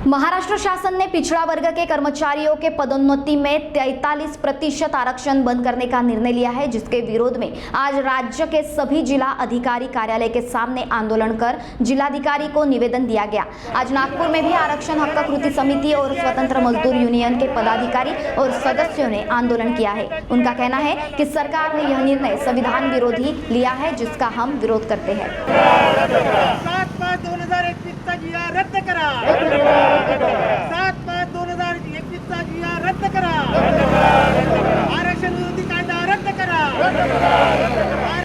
महाराष्ट्र शासन ने पिछड़ा वर्ग के कर्मचारियों के पदोन्नति में 43% आरक्षण बंद करने का निर्णय लिया है, जिसके विरोध में आज राज्य के सभी जिला अधिकारी कार्यालय के सामने आंदोलन कर जिलाधिकारी को निवेदन दिया गया। आज नागपुर में भी आरक्षण हक्क कृति समिति और स्वतंत्र मजदूर यूनियन के पदाधिकारी और सदस्यों ने आंदोलन किया है। उनका कहना है कि सरकार ने यह निर्णय संविधान विरोधी लिया है, जिसका हम विरोध करते हैं। 7/5/2021 चा जिया रद्द करा। 7/5/2021 चा जिया रद्द करा। आरक्षण विरोधी कायदा रद्द करा।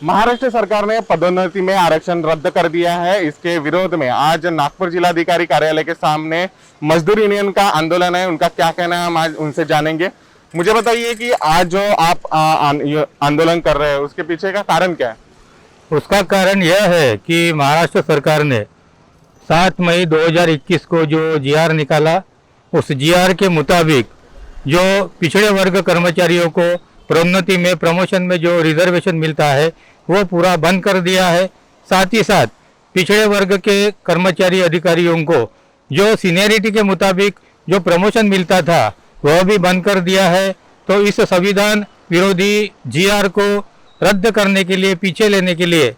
महाराष्ट्र सरकार ने पदोन्नति में आरक्षण रद्द कर दिया है। इसके विरोध में आज नागपुर जिलाधिकारी कार्यालय के सामने मजदूर यूनियन का आंदोलन है। उनका क्या कहना है हम आज उनसे जानेंगे। मुझे बताइए कि आज जो आप आंदोलन कर रहे हैं उसके पीछे का कारण क्या है? उसका कारण यह है कि महाराष्ट्र सरकार ने 7 मई 2021 को जो जीआर निकाला, उस जीआर के मुताबिक जो पिछड़े वर्ग कर्मचारियों को प्रोन्नति में, प्रमोशन में जो रिजर्वेशन मिलता है वो पूरा बंद कर दिया है। साथ ही साथ पिछड़े वर्ग के कर्मचारी अधिकारियों को जो सीनियरिटी के मुताबिक जो प्रमोशन मिलता था वह भी बंद कर दिया है। तो इस संविधान विरोधी जीआर को रद्द करने के लिए, पीछे लेने के लिए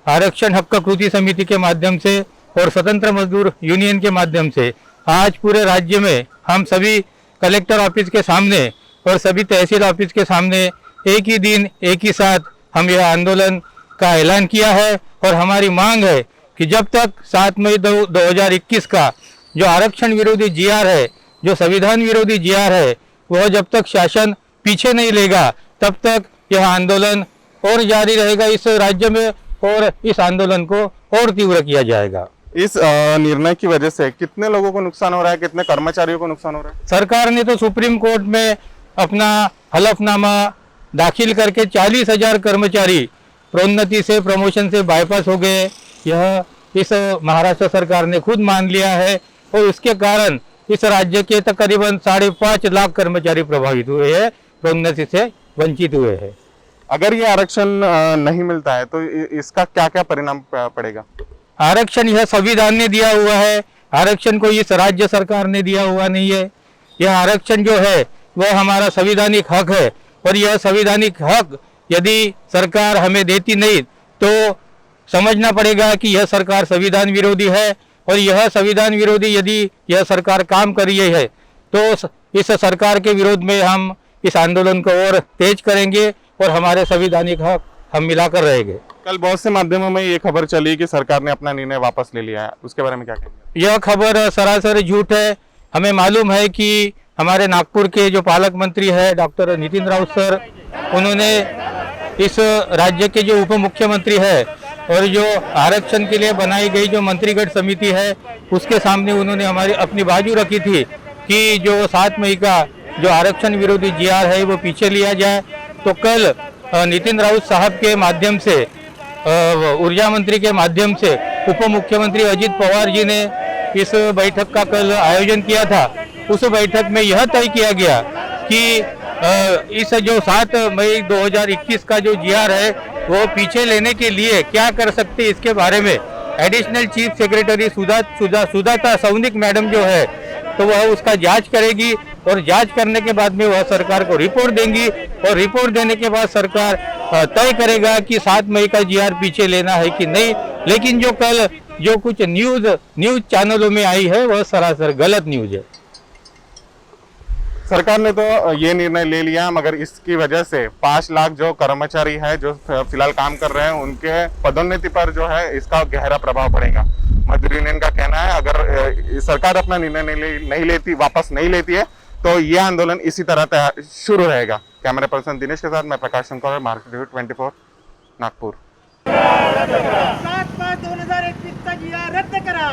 आरक्षण हक्क कृति समिति के माध्यम से और स्वतंत्र मजदूर यूनियन के माध्यम से आज पूरे राज्य में हम सभी कलेक्टर ऑफिस के सामने और सभी तहसील ऑफिस के सामने एक ही दिन, एक ही साथ हम यह आंदोलन का ऐलान किया है। और हमारी मांग है कि जब तक 7 मई 2021 का जो आरक्षण विरोधी जीआर है, जो संविधान विरोधी जीआर है, वह जब तक शासन पीछे नहीं लेगा तब तक यह आंदोलन और जारी रहेगा इस राज्य में, और इस आंदोलन को और तीव्र किया जाएगा। इस निर्णय की वजह से कितने लोगों को नुकसान हो रहा है, कितने कर्मचारियों को नुकसान हो रहा है? सरकार ने तो सुप्रीम कोर्ट में अपना हलफनामा दाखिल करके 40,000 कर्मचारी प्रोन्नति से, प्रमोशन से बाईपास हो गए। यह इस महाराष्ट्र सरकार ने खुद मान लिया है और इसके कारण इस राज्य के तकरीबन 5.5 लाख कर्मचारी प्रभावित हुए हैं, प्रोन्नति से वंचित हुए हैं। अगर ये आरक्षण नहीं मिलता है तो इसका क्या क्या परिणाम पड़ेगा? आरक्षण यह संविधान ने दिया हुआ है, आरक्षण को इस राज्य सरकार ने दिया हुआ नहीं है। यह आरक्षण जो है वह हमारा संवैधानिक हक है, और यह संवैधानिक हक यदि सरकार हमें देती नहीं तो समझना पड़ेगा कि यह सरकार संविधान विरोधी है। और यह संविधान विरोधी यदि यह सरकार काम कर रही है तो इस सरकार के विरोध में हम इस आंदोलन को और तेज करेंगे और हमारे संवैधानिक हक हम मिलाकर रहेंगे। कल बहुत से माध्यमों में ये खबर चली कि सरकार ने अपना निर्णय वापस ले लिया है, उसके बारे में क्या कहेंगे? यह खबर सरासर झूठ है। हमें मालूम है कि हमारे नागपुर के जो पालक मंत्री है डॉक्टर नितिन राउत सर, उन्होंने इस राज्य के जो उप मुख्यमंत्री है और जो आरक्षण के लिए बनाई गई जो मंत्रिगण समिति है उसके सामने उन्होंने हमारी अपनी बाजू रखी थी कि जो 7 मई का जो आरक्षण विरोधी जीआर है वो पीछे लिया जाए। तो कल नितिन राउत साहब के माध्यम से, ऊर्जा मंत्री के माध्यम से उप मुख्यमंत्री अजित पवार जी ने इस बैठक का कल आयोजन किया था। उस बैठक में यह तय किया गया कि इस जो 7 मई 2021 का जो जीआर है वो पीछे लेने के लिए क्या कर सकते हैं, इसके बारे में additional chief secretary Sujata Saunik madam जो है तो वह उसका जांच करेगी, और जांच करने के बाद में वह सरकार को रिपोर्ट देंगी, और रिपोर्ट देने के बाद सरकार तय करेगा कि 7 मई का जीआर पीछे लेना है कि नहीं। लेकिन जो कल जो कुछ न्यूज चैनलों में आई है वह सरासर गलत न्यूज है। सरकार ने तो ये निर्णय ले लिया, मगर इसकी वजह से 5 लाख जो कर्मचारी है जो फिलहाल काम कर रहे हैं उनके पदोन्नति पर जो है इसका गहरा प्रभाव पड़ेगा। मजदूर यूनियन का कहना है अगर सरकार अपना निर्णय नहीं लेती, वापस नहीं लेती है तो ये आंदोलन इसी तरह शुरू रहेगा। कैमरा पर्सन दिनेश के साथ मैं प्रकाश शंकर, मार्केट रिव्यू 24 नागपुर। 7/5/2021 चा जिया रद्द करा।